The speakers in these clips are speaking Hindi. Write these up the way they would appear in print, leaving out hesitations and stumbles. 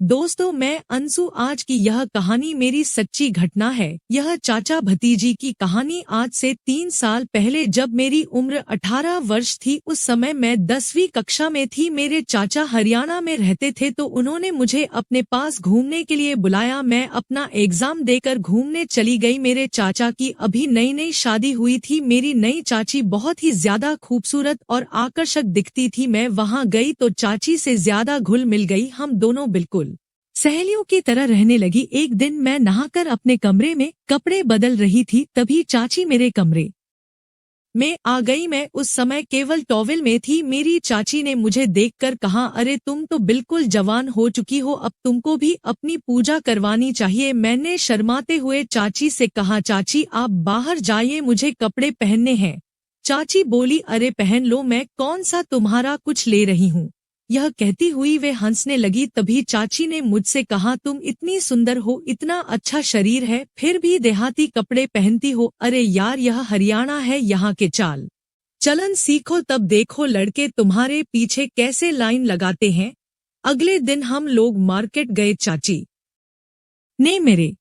दोस्तों, मैं अंशु। आज की यह कहानी मेरी सच्ची घटना है। यह चाचा भतीजी की कहानी। आज से 3 साल पहले जब मेरी उम्र 18 वर्ष थी, उस समय मैं 10वीं कक्षा में थी। मेरे चाचा हरियाणा में रहते थे, तो उन्होंने मुझे अपने पास घूमने के लिए बुलाया। मैं अपना एग्जाम देकर घूमने चली गई। मेरे चाचा की अभी नई नई शादी हुई थी। मेरी नई चाची बहुत ही ज्यादा खूबसूरत और आकर्षक दिखती थी। मैं वहाँ गई तो चाची से ज्यादा घुल मिल गई। हम दोनों बिल्कुल सहेलियों की तरह रहने लगी। एक दिन मैं नहाकर अपने कमरे में कपड़े बदल रही थी, तभी चाची मेरे कमरे में आ गई। मैं उस समय केवल टॉवेल में थी। मेरी चाची ने मुझे देखकर कहा, अरे तुम तो बिल्कुल जवान हो चुकी हो, अब तुमको भी अपनी पूजा करवानी चाहिए। मैंने शर्माते हुए चाची से कहा, चाची आप बाहर जाइए, मुझे कपड़े पहनने हैं। चाची बोली, अरे पहन लो, मैं कौन सा तुम्हारा कुछ ले रही हूँ। यह कहती हुई वे हंसने लगी। तभी चाची ने मुझसे कहा, तुम इतनी सुंदर हो, इतना अच्छा शरीर है, फिर भी देहाती कपड़े पहनती हो। अरे यार, यह हरियाणा है, यहाँ के चाल चलन सीखो, तब देखो लड़के तुम्हारे पीछे कैसे लाइन लगाते हैं। अगले दिन हम लोग मार्केट गए। चाची ने मेरे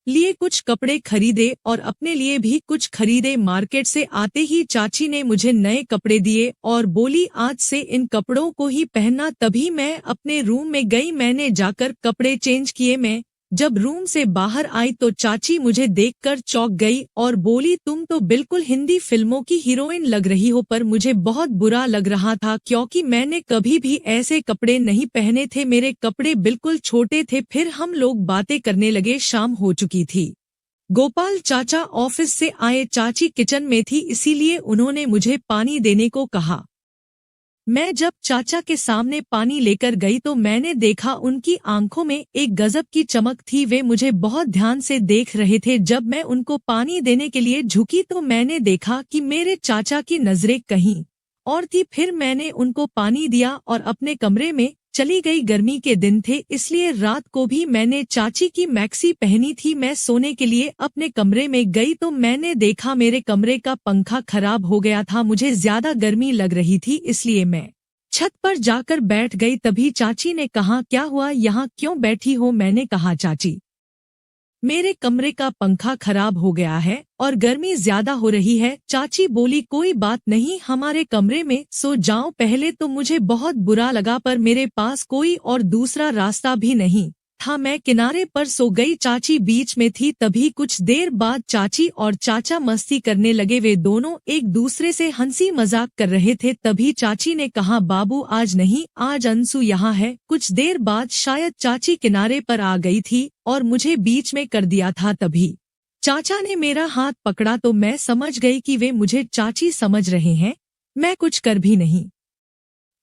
लिए कुछ कपड़े खरीदे और अपने लिए भी कुछ खरीदे। मार्केट से आते ही चाची ने मुझे नए कपड़े दिए और बोली, आज से इन कपड़ों को ही पहनना। तभी मैं अपने रूम में गई। मैंने जाकर कपड़े चेंज किए। मैं जब रूम से बाहर आई तो चाची मुझे देखकर चौंक गई और बोली, तुम तो बिल्कुल हिंदी फिल्मों की हीरोइन लग रही हो। पर मुझे बहुत बुरा लग रहा था, क्योंकि मैंने कभी भी ऐसे कपड़े नहीं पहने थे। मेरे कपड़े बिल्कुल छोटे थे। फिर हम लोग बातें करने लगे। शाम हो चुकी थी। गोपाल चाचा ऑफिस से आए। चाची किचन में थी, इसीलिए उन्होंने मुझे पानी देने को कहा। मैं जब चाचा के सामने पानी लेकर गई तो मैंने देखा उनकी आंखों में एक गजब की चमक थी। वे मुझे बहुत ध्यान से देख रहे थे। जब मैं उनको पानी देने के लिए झुकी तो मैंने देखा कि मेरे चाचा की नजरें कहीं और थी। फिर मैंने उनको पानी दिया और अपने कमरे में चली गई। गर्मी के दिन थे, इसलिए रात को भी मैंने चाची की मैक्सी पहनी थी। मैं सोने के लिए अपने कमरे में गई तो मैंने देखा मेरे कमरे का पंखा खराब हो गया था। मुझे ज्यादा गर्मी लग रही थी, इसलिए मैं छत पर जाकर बैठ गई। तभी चाची ने कहा, क्या हुआ, यहाँ क्यों बैठी हो। मैंने कहा, चाची मेरे कमरे का पंखा खराब हो गया है और गर्मी ज्यादा हो रही है। चाची बोली, कोई बात नहीं, हमारे कमरे में सो जाओ। पहले तो मुझे बहुत बुरा लगा, पर मेरे पास कोई और दूसरा रास्ता भी नहीं था। मैं किनारे पर सो गई। चाची बीच में थी। तभी कुछ देर बाद चाची और चाचा मस्ती करने लगे। वे दोनों एक दूसरे से हंसी मजाक कर रहे थे। तभी चाची ने कहा, बाबू आज नहीं, आज अंशु यहाँ है। कुछ देर बाद शायद चाची किनारे पर आ गई थी और मुझे बीच में कर दिया था। तभी चाचा ने मेरा हाथ पकड़ा तो मैं समझ गई कि वे मुझे चाची समझ रहे हैं। मैं कुछ कर भी नहीं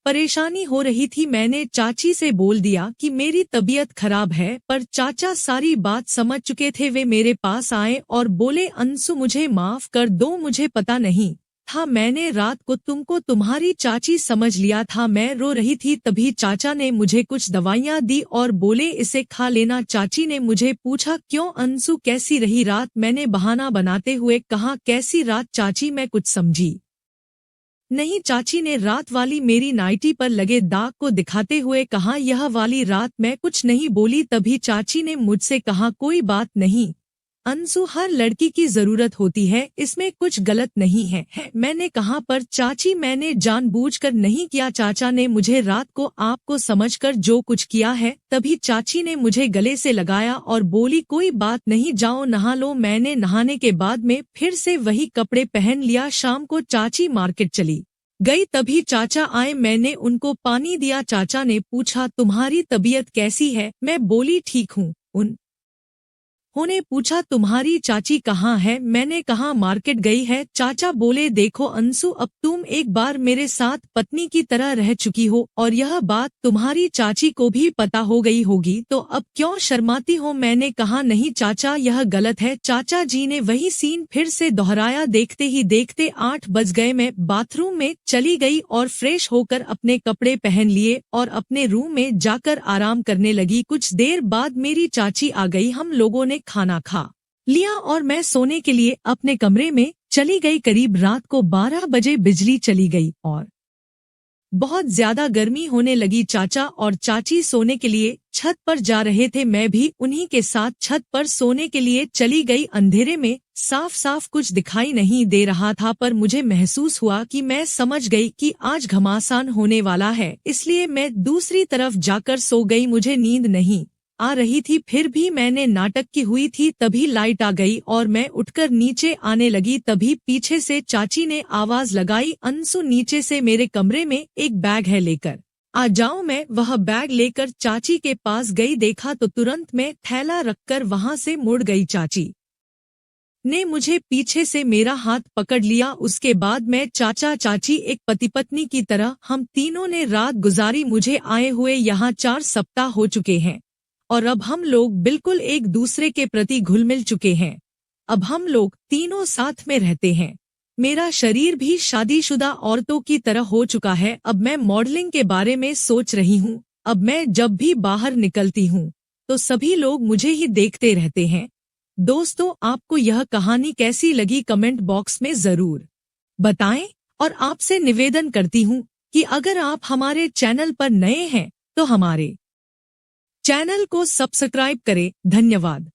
परेशानी हो रही थी। मैंने चाची से बोल दिया कि मेरी तबीयत खराब है, पर चाचा सारी बात समझ चुके थे। वे मेरे पास आए और बोले, अंशु मुझे माफ कर दो, मुझे पता नहीं था, मैंने रात को तुमको तुम्हारी चाची समझ लिया था। मैं रो रही थी। तभी चाचा ने मुझे कुछ दवाइयाँ दी और बोले, इसे खा लेना। चाची ने मुझे पूछा, क्यों अंशु कैसी रही रात। मैंने बहाना बनाते हुए कहा, कैसी रात चाची, मैं कुछ समझी नहीं। चाची ने रात वाली मेरी नाइटी पर लगे दाग को दिखाते हुए कहा, यह वाली रात। मैं कुछ नहीं बोली। तभी चाची ने मुझसे कहा, कोई बात नहीं अंशु, हर लड़की की जरूरत होती है, इसमें कुछ गलत नहीं है। मैंने कहा, पर चाची मैंने जानबूझकर नहीं किया। चाचा ने मुझे रात को आपको समझकर जो कुछ किया है। तभी चाची ने मुझे गले से लगाया और बोली, कोई बात नहीं, जाओ नहा लो। मैंने नहाने के बाद में फिर से वही कपड़े पहन लिया। शाम को चाची मार्केट चली गई। तभी चाचा आए। मैंने उनको पानी दिया। चाचा ने पूछा, तुम्हारी तबीयत कैसी है। मैं बोली, ठीक हूँ। उन्होंने पूछा, तुम्हारी चाची कहाँ है। मैंने कहा, मार्केट गई है। चाचा बोले, देखो अंशु, अब तुम एक बार मेरे साथ पत्नी की तरह रह चुकी हो और यह बात तुम्हारी चाची को भी पता हो गई होगी, तो अब क्यों शर्माती हो। मैंने कहा, नहीं चाचा, यह गलत है। चाचा जी ने वही सीन फिर से दोहराया। देखते ही देखते 8 बज गए। मैं बाथरूम में चली गई और फ्रेश होकर अपने कपड़े पहन लिए और अपने रूम में जाकर आराम करने लगी। कुछ देर बाद मेरी चाची आ गई। हम लोगों ने खाना खा लिया और मैं सोने के लिए अपने कमरे में चली गई। करीब रात को 12 बजे बिजली चली गई और बहुत ज्यादा गर्मी होने लगी। चाचा और चाची सोने के लिए छत पर जा रहे थे, मैं भी उन्हीं के साथ छत पर सोने के लिए चली गई। अंधेरे में साफ साफ कुछ दिखाई नहीं दे रहा था, पर मुझे महसूस हुआ कि मैं समझ गई कि आज घमासान होने वाला है, इसलिए मैं दूसरी तरफ जाकर सो गई। मुझे नींद नहीं आ रही थी, फिर भी मैंने नाटक की हुई थी। तभी लाइट आ गई और मैं उठकर नीचे आने लगी। तभी पीछे से चाची ने आवाज लगाई, अंशु नीचे से मेरे कमरे में एक बैग है, लेकर आ जाओ। मैं वह बैग लेकर चाची के पास गई, देखा तो तुरंत मैं थैला रखकर वहां से मुड़ गई। चाची ने मुझे पीछे से मेरा हाथ पकड़ लिया। उसके बाद मैं चाचा चाची एक पति पत्नी की तरह हम तीनों ने रात गुजारी। मुझे आए हुए यहाँ 4 सप्ताह हो चुके हैं और अब हम लोग बिल्कुल एक दूसरे के प्रति घुल मिल चुके हैं। अब हम लोग तीनों साथ में रहते हैं। मेरा शरीर भी शादीशुदा औरतों की तरह हो चुका है। अब मैं मॉडलिंग के बारे में सोच रही हूँ। अब मैं जब भी बाहर निकलती हूँ तो सभी लोग मुझे ही देखते रहते हैं। दोस्तों, आपको यह कहानी कैसी लगी कमेंट बॉक्स में जरूर बताएं, और आपसे निवेदन करती हूँ कि अगर आप हमारे चैनल पर नए हैं तो हमारे चैनल को सब्सक्राइब करें। धन्यवाद।